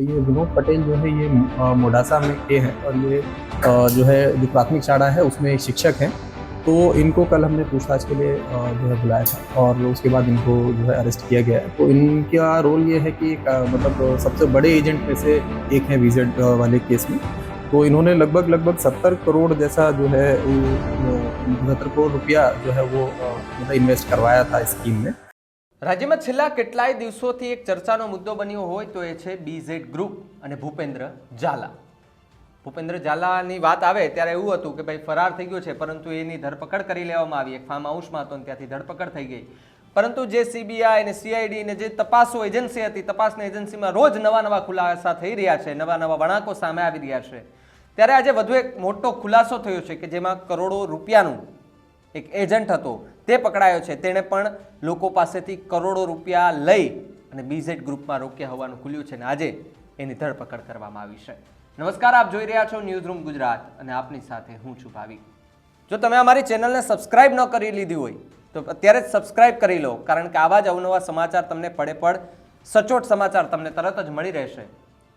तो ये विनोद पटेल जो है ये मोडासा में के हैं और ये जो प्राथमिक शाला है उसमें शिक्षक हैं। तो इनको कल हमने पूछताछ के लिए जो है बुलाया था और उसके बाद इनको जो है अरेस्ट किया गया है। तो इनका रोल ये है कि मतलब सबसे बड़े एजेंट में से एक है वीजेड वाले केस में। तो इन्होंने लगभग 70 करोड़ जैसा जो है 70 करोड़ रुपया जो है वो मतलब इन्वेस्ट करवाया था स्कीम में। રાજ્યમાં છેલ્લા કેટલાય દિવસોથી એક ચર્ચાનો મુદ્દો બન્યો હોય તો એ છે બીઝેડ ગ્રુપ અને ભૂપેન્દ્ર ઝાલા. ભૂપેન્દ્ર ઝાલાની વાત આવે ત્યારે એવું હતું કે ભાઈ ફરાર થઈ ગયો છે, પરંતુ એની ધરપકડ કરી લેવામાં આવી. એક ફાર્મ હાઉસમાં હતો અને ત્યાંથી ધરપકડ થઈ ગઈ. પરંતુ જે સીબીઆઈ અને સીઆઈડી ને જે તપાસો એજન્સી હતી, તપાસની એજન્સીમાં રોજ નવા નવા ખુલાસા થઈ રહ્યા છે, નવા નવા વળાંકો સામે આવી રહ્યા છે. ત્યારે આજે વધુ એક મોટો ખુલાસો થયો છે કે જેમાં કરોડો રૂપિયાનું એક એજન્ટ હતો તે પકડાયો છે. તેણે પણ લોકો પાસેથી કરોડો રૂપિયા લઈ અને બીઝેડ ગ્રુપમાં રોક્યા હોવાનું ખુલ્યું છે અને આજે એની ધરપકડ કરવામાં આવી છે. નમસ્કાર, આપ જોઈ રહ્યા છો ન્યૂઝ રૂમ ગુજરાત અને આપની સાથે હું છું ભાવિક. જો તમે અમારી ચેનલને સબસ્ક્રાઇબ ન કરી લીધી હોય તો અત્યારે જ સબસ્ક્રાઇબ કરી લો, કારણ કે આવા જ અવનવા સમાચાર તમને પડે પડ સચોટ સમાચાર તમને તરત જ મળી રહેશે.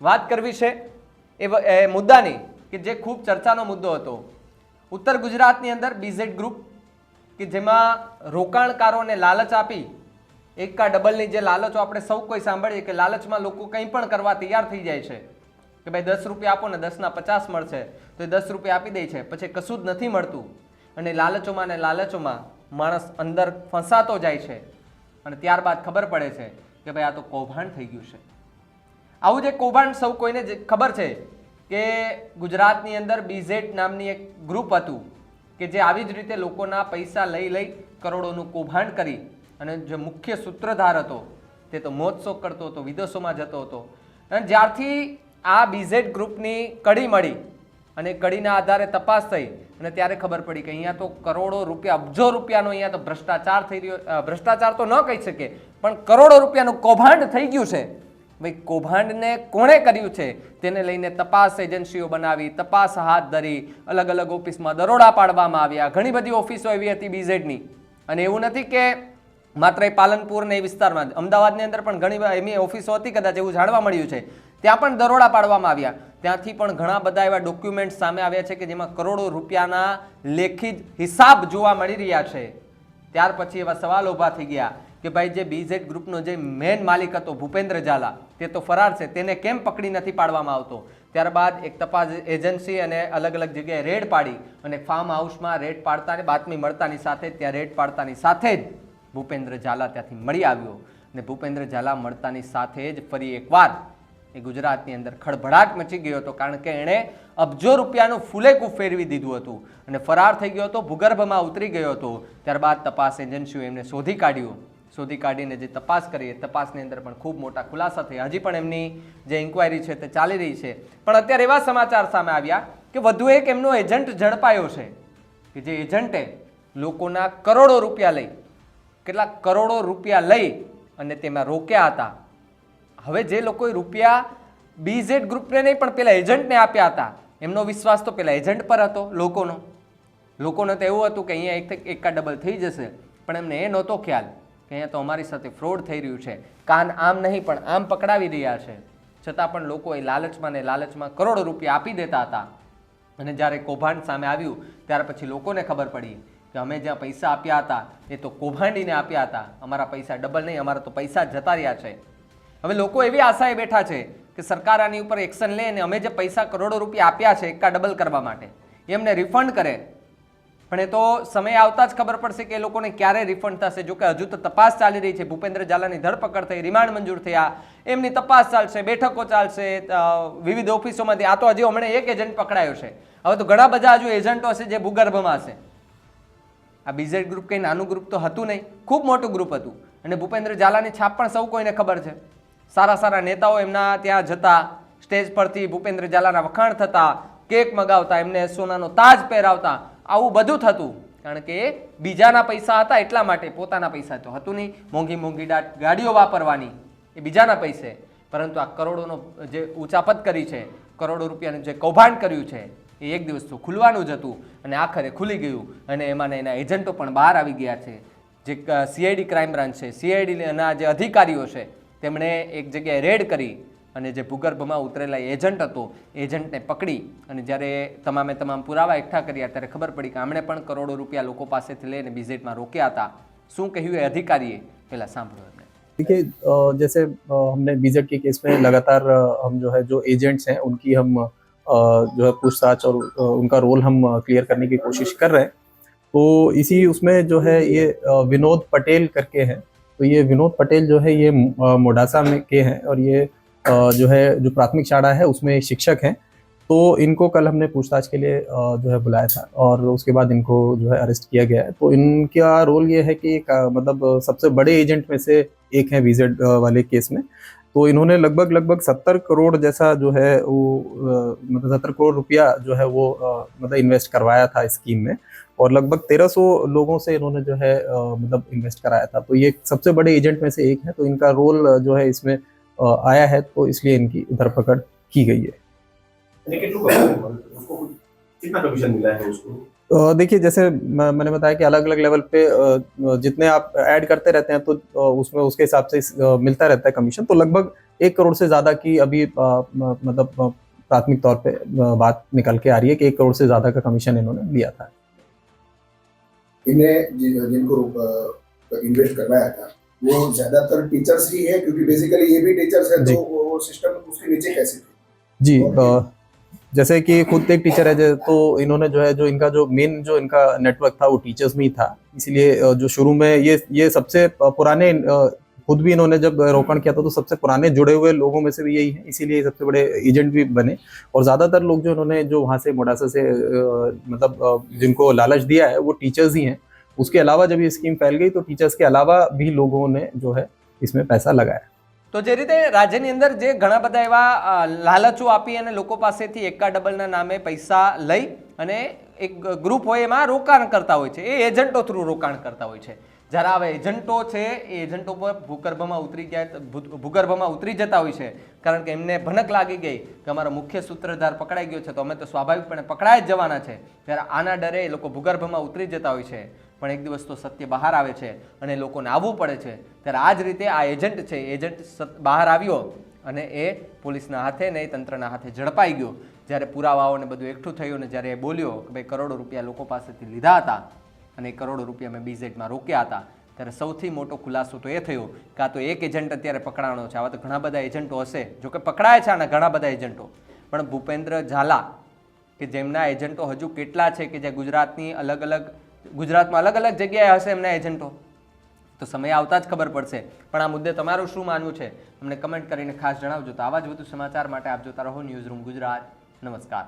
વાત કરવી છે એ મુદ્દાની કે જે ખૂબ ચર્ચાનો મુદ્દો હતો. ઉત્તર ગુજરાતની અંદર બીઝેડ ગ્રુપ કે જેમાં રોકાણકારોને લાલચ આપી, એકા ડબલની જે લાલચો આપણે સૌ કોઈ સાંભળીએ કે લાલચમાં લોકો કંઈ પણ કરવા તૈયાર થઈ જાય છે કે ભાઈ 10 રૂપિયા આપો ને 10ના 50 મળશે, તો એ 10 રૂપિયા આપી દે છે, પછી કશું જ નથી મળતું અને લાલચોમાં ને લાલચોમાં માણસ અંદર ફસાતો જાય છે અને ત્યારબાદ ખબર પડે છે કે ભાઈ આ તો કૌભાંડ થઈ ગયું છે. આવું જ એક કૌભાંડ સૌ કોઈને ખબર છે કે ગુજરાતની અંદર બીઝેડ નામની એક ગ્રુપ હતું કે જે આવી જ રીતે લોકોના પૈસા લઈ કરોડોનું કૌભાંડ કરી અને જે મુખ્ય સૂત્રધાર હતો તે તો મોજશોખ કરતો હતો, વિદેશોમાં જતો હતો. અને જ્યારથી આ બીઝેડ ગ્રુપની કડી મળી અને કડીના આધારે તપાસ થઈ અને ત્યારે ખબર પડી કે અહીંયા તો કરોડો રૂપિયા, અબજો રૂપિયાનો અહીંયા તો ભ્રષ્ટાચાર થઈ રહ્યો. ભ્રષ્ટાચાર તો ન કહી શકે, પણ કરોડો રૂપિયાનું કૌભાંડ થઈ ગયું છે. ભાઈ કૌભાંડને કોણે કર્યું છે તેને લઈને તપાસ એજન્સીઓ બનાવી, તપાસ હાથ ધરી, અલગ અલગ ઓફિસમાં દરોડા પાડવામાં આવ્યા. ઘણી બધી ઓફિસો એવી હતી બીઝેડની. અને એવું નથી કે માત્ર એ પાલનપુર ને એ વિસ્તારમાં, અમદાવાદની અંદર પણ ઘણી એવી ઓફિસો હતી કદાચ, એવું જાણવા મળ્યું છે. ત્યાં પણ દરોડા પાડવામાં આવ્યા. ત્યાંથી પણ ઘણા બધા એવા ડોક્યુમેન્ટ સામે આવ્યા છે કે જેમાં કરોડો રૂપિયાના લેખિત હિસાબ જોવા મળી રહ્યા છે. ત્યાર પછી એવા સવાલ ઊભા થઈ ગયા કે ભાઈ જે બીઝેડ ગ્રુપનો જે મેન માલિક હતો ભૂપેન્દ્ર ઝાલા, તે તો ફરાર છે, તેને કેમ પકડી નથી પાડવામાં આવતો. ત્યારબાદ એક તપાસ એજન્સી અને અલગ અલગ જગ્યાએ રેડ પાડી અને ફાર્મ હાઉસમાં રેડ પાડતાની બાતમી મળતાની સાથે ત્યાં રેડ પાડતાની સાથે જ ભૂપેન્દ્ર ઝાલા ત્યાંથી મળી આવ્યો. અને ભૂપેન્દ્ર ઝાલા મળતાની સાથે જ ફરી એકવાર એ ગુજરાતની અંદર ખળભળાટ મચી ગયો હતો, કારણ કે એણે અબજો રૂપિયાનું ફૂલેકું ફેરવી દીધું હતું અને ફરાર થઈ ગયો હતો, ભૂગર્ભમાં ઉતરી ગયો હતો. ત્યારબાદ તપાસ એજન્સીઓ એમને શોધી કાઢ્યું. શોધી કાઢીને જે તપાસ કરી એ તપાસની અંદર પણ ખૂબ મોટા ખુલાસા થયા. હજી પણ એમની જે ઇન્ક્વાયરી છે તે ચાલી રહી છે. પણ અત્યારે એવા સમાચાર સામે આવ્યા કે વધુ એક એમનો એજન્ટ ઝડપાયો છે કે જે એજન્ટે લોકોના કરોડો રૂપિયા લઈ, કેટલાક કરોડો રૂપિયા લઈ અને તેમાં રોક્યા હતા. હવે જે લોકોએ રૂપિયા બીઝેડ ગ્રુપને નહીં પણ પેલા એજન્ટને આપ્યા હતા, એમનો વિશ્વાસ તો પેલા એજન્ટ પર હતો લોકોનો. લોકોને તો એવું હતું કે અહીંયા એકા ડબલ થઈ જશે, પણ એમને એ નહોતો ખ્યાલ કે અહીંયા તો અમારી સાથે ફ્રોડ થઈ રહ્યું છે. કાન આમ નહીં પણ આમ પકડાવી રહ્યા છે. છતાં પણ લોકો એ લાલચમાં ને લાલચમાં કરોડો રૂપિયા આપી દેતા હતા. અને જ્યારે કૌભાંડ સામે આવ્યું ત્યાર પછી લોકોને ખબર પડી કે અમે જ્યાં પૈસા આપ્યા હતા એ તો કૌભાંડીને આપ્યા હતા, અમારા પૈસા ડબલ નહીં, અમારા તો પૈસા જતા રહ્યા છે. હવે લોકો એવી આશાએ બેઠા છે કે સરકાર આની ઉપર એક્શન લે અને અમે જે પૈસા કરોડો રૂપિયા આપ્યા છે એકા ડબલ કરવા માટે એમને રિફંડ કરે. પણ એ તો સમય આવતા જ ખબર પડશે કે એ લોકોને ક્યારે રિફંડ થશે. જો કે હજુ તો તપાસ ચાલી રહી છે. ભૂપેન્દ્ર ઝાલાની ધરપકડ થઈ, રિમાન્ડ મંજૂર થયા, એમની તપાસ ચાલશે, બેઠકો ચાલશે વિવિધ ઓફિસોમાંથી. આ તો હજી હમણાં એક એજન્ટ પકડાયો છે. હવે તો ઘણા બધા હજુ એજન્ટો છે જે ભૂગર્ભમાં છે. આ બીઝેડ ગ્રુપ કંઈ નાનું ગ્રુપ તો હતું નહીં, ખૂબ મોટું ગ્રુપ હતું. અને ભૂપેન્દ્ર ઝાલાની છાપ પણ સૌ કોઈને ખબર છે. સારા સારા નેતાઓ એમના ત્યાં જતા, સ્ટેજ પરથી ભૂપેન્દ્ર ઝાલાના વખાણ થતા, કેક મગાવતા, એમને સોનાનો તાજ પહેરાવતા, આવું બધું થતું. કારણ કે એ બીજાના પૈસા હતા એટલા માટે, પોતાના પૈસા તો હતું નહીં. મોંઘી મોંઘી ગાડીઓ વાપરવાની એ બીજાના પૈસે. પરંતુ આ કરોડોનો જે ઉચાપત કરી છે, કરોડો રૂપિયાનું જે કૌભાંડ કર્યું છે એ એક દિવસ તો ખુલવાનું જ હતું અને આખરે ખુલી ગયું. અને એમાં એના એજન્ટો પણ બહાર આવી ગયા છે. જે સીઆઈડી ક્રાઇમ બ્રાન્ચ છે, સીઆઈડીના જે અધિકારીઓ છે તેમણે એક જગ્યાએ રેડ કરી અને જે ભૂગર્ભમાં ઉતરેલા એજન્ટ હતો એજન્ટને પકડી અને જ્યારે તમામે તમામ પુરાવા એકઠા કર્યા ત્યારે ખબર પડી કે આમણે પણ કરોડો રૂપિયા લોકો પાસેથી લઈને બીઝેટમાં રોક્યા હતા. શું કહ્યું એ અધિકારીએ, પહેલા સાંભળો એમને. देखिए जैसे हमने बीजेड के केस में लगातार हम जो है जो एजेंट्स हैं उनकी हम जो है पूछताछ और उनका रोल हम क्लियर करने की कोशिश कर रहे हैं. तो इसी उसमें जो है ये विनोद पटेल करके हैं. तो ये विनोद पटेल जो है ये मोडासा में के हैं और ये जो है जो प्राथमिक शाला है उसमें शिक्षक हैं. तो इनको कल हमने पूछताछ के लिए जो है बुलाया था और उसके बाद इनको जो है अरेस्ट किया गया है. तो इनका रोल ये है कि मतलब सबसे बड़े एजेंट में से एक है बीजेड वाले केस में. तो इन्होंने लगभग 70 करोड़ जैसा जो है वो मतलब 70 करोड़ रुपया जो है वो मतलब इन्वेस्ट करवाया था इस स्कीम में और लगभग 1300 लोगों से इन्होंने जो है मतलब इन्वेस्ट कराया था. तो ये सबसे बड़े एजेंट में से एक है. तो इनका रोल जो है इसमें आया है तो इसलिए इनकी धरपकड़ की गई है. कितना कमीशन मिला है उसको? देखिए जैसे मैंने बताया कि अलग अलग लेवल पे जितने आप ऐड करते रहते हैं तो उसमें उसके हिसाब से मिलता रहता है कमीशन. तो लगभग 1 करोड़ से ज़्यादा की अभी मतलब प्राथमिक तौर पे बात निकल के आ रही है कि 1 करोड़ से ज़्यादा का कमीशन इन्होंने लिया था. इन्हें जिनको इन्वेस्ट करवाया था वो ज्यादातर टीचर्स ही है, क्योंकि बेसिकली ये भी टीचर्स है तो वो सिस्टम उसके नीचे कैसे थे? जी जैसे कि खुद एक टीचर है तो इन्होंने जो है जो इनका जो मेन जो इनका नेटवर्क था वो टीचर्स में ही था. इसलिए जो शुरू में ये सबसे पुराने खुद भी इन्होंने जब रोकड़ किया था तो सबसे पुराने जुड़े हुए लोगों में से भी यही है. इसीलिए सबसे बड़े एजेंट भी बने और ज़्यादातर लोग जो इन्होंने जो वहाँ से मोडासा से मतलब जिनको लालच दिया है वो टीचर्स ही हैं. उसके अलावा जब ये स्कीम फैल गई तो टीचर्स के अलावा भी लोगों ने जो है इसमें पैसा लगाया. તો જે રીતે રાજ્યની અંદર જે ઘણા બધા એવા લાલચો આપી અને લોકો પાસેથી એકા ડબલના નામે પૈસા લઈ અને એક ગ્રુપ હોય એમાં રોકાણ કરતા હોય છે, એ એજન્ટો થ્રુ રોકાણ કરતા હોય છે. જ્યારે આવા એજન્ટો છે એ એજન્ટો પર ભૂગર્ભમાં ઉતરી જતા હોય છે, કારણ કે એમને ભનક લાગી ગઈ કે અમારો મુખ્ય સૂત્રધાર પકડાઈ ગયો છે તો અમે તો સ્વાભાવિકપણે પકડાઈ જ જવાના છે. ત્યારે આના ડરે એ લોકો ભૂગર્ભમાં ઉતરી જતા હોય છે. પણ એક દિવસ તો સત્ય બહાર આવે છે અને લોકોને આવવું પડે છે. ત્યારે આ જ રીતે આ એજન્ટ છે, એજન્ટ બહાર આવ્યો અને એ પોલીસના હાથે ને તંત્રના હાથે ઝડપાઈ ગયો. જ્યારે પુરાવાઓને બધું એકઠું થયું ને જ્યારે એ બોલ્યો કે ભાઈ કરોડો રૂપિયા લોકો પાસેથી લીધા હતા અને એ કરોડો રૂપિયા મેં બીઝેડમાં રોક્યા હતા, ત્યારે સૌથી મોટો ખુલાસો તો એ થયો કે આ તો એક એજન્ટ અત્યારે પકડાણો છે. આવા તો ઘણા બધા એજન્ટો હશે, જોકે પકડાય છે આના ઘણા બધા એજન્ટો, પણ ભૂપેન્દ્ર ઝાલા કે જેમના એજન્ટો હજુ કેટલા છે કે જે ગુજરાતમાં અલગ અલગ જગ્યાએ હશે એમના એજન્ટો, તો સમય આવતા જ ખબર પડશે. પણ આ મુદ્દે તમારું શું માનવું છે અમને કમેન્ટ કરીને ખાસ જણાવજો. તો આવા જ વધુ સમાચાર માટે આપ જોતા રહો ન્યૂઝ રૂમ ગુજરાત. નમસ્કાર.